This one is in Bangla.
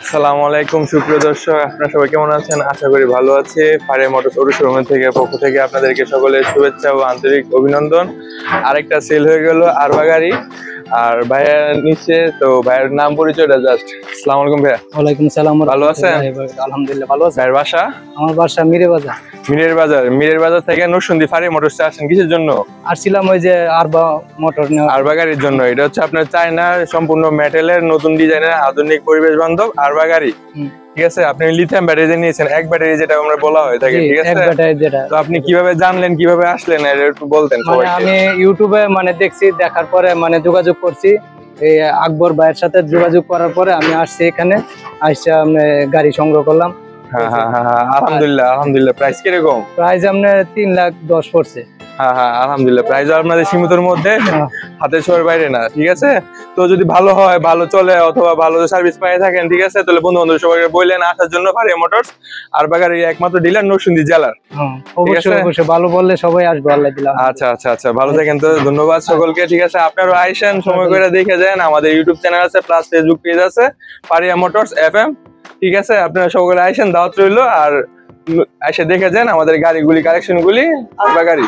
আসসালামু আলাইকুম সুপ্রিয় দর্শক, আপনারা সবাই কেমন আছেন? আশা করি ভালো আছে। ফারিয়া মোটরস অটো শোরুম থেকে পক্ষ থেকে আপনাদেরকে সকলের শুভেচ্ছা ও আন্তরিক অভিনন্দন। আরেকটা সেল হয়ে গেল আরবা গাড়ি, আর ভাইয়া নিচ্ছে তো ভাইয়ের নাম পরিচয়টা জাস্ট। আসসালামু আলাইকুম ভাইয়া। ওয়ালাইকুম সালাম। ভালো আছেন? আলহামদুলিল্লাহ ভালো আছি। ভাইয়ের বাসা? আমার বাসা মিরে বাজার। মিরের বাজার থেকে নরসিংদী ফারিয়া মোটরসে আসেন কিসের জন্য? আসছিলাম ওই যে আরবা মোটর নেওয়া। আরবা গাড়ির জন্য। এটা হচ্ছে আপনার চায়না সম্পূর্ণ মেটালের নতুন ডিজাইনের আধুনিক পরিবেশ বান্ধব আরবা গাড়ি। ঠিক আছে, আপনি লিথিয়াম ব্যাটারি নিয়েছেন, এক ব্যাটারি যেটা আমরা বলা হয় থাকে। ঠিক আছে, তো আপনি কিভাবে জানলেন, কিভাবে আসলেন একটু বলতেন সবাইকে। আমি ইউটিউবে দেখছি, দেখার পরে যোগাযোগ করছি এই আকবর ভাইয়ের সাথে। যোগাযোগ করার পরে আমি আসছি এখানে, আসছে গাড়ি সংগ্রহ করলাম। হ্যাঁ, আলহামদুলিল্লাহ। প্রাইস কিরকম? প্রাইস আপনার 3,10,000 পড়ছে। হ্যাঁ, আলহামদুলিল্লাহ। প্রাইস আপনাদের সীমিতর মধ্যে, হাতের ছোঁয়ার বাইরে না। ঠিক আছে, তো যদি ভালো হয়, ভালো চলে অথবা ভালো সার্ভিস পেয়ে থাকেন, ঠিক আছে, তাহলে বন্ধু বান্ধব সবাইকে বললেন আসার জন্য। ফারিয়া মোটরস আরবা গাড়ির একমাত্র ডিলার নরসিংদী জেলার। অবশ্যই ভালো বললে সবাই আসবে, আল্লাহ দিলাম। আচ্ছা, ভালো থাকেন। তো ধন্যবাদ সকলকে। ঠিক আছে, আপনারা আইসেন, সময় করে দেখে যান। আমাদের ইউটিউব চ্যানেল আছে, প্লাস ফেসবুক পেজ আছে, ফারিয়া মোটরস FM। ঠিক আছে, আপনারা সকলে আইসেন, দাওয়াত রইলো। আর এসে দেখে যান আমাদের গাড়িগুলি, কালেকশন গুলি, আরবা গাড়ি।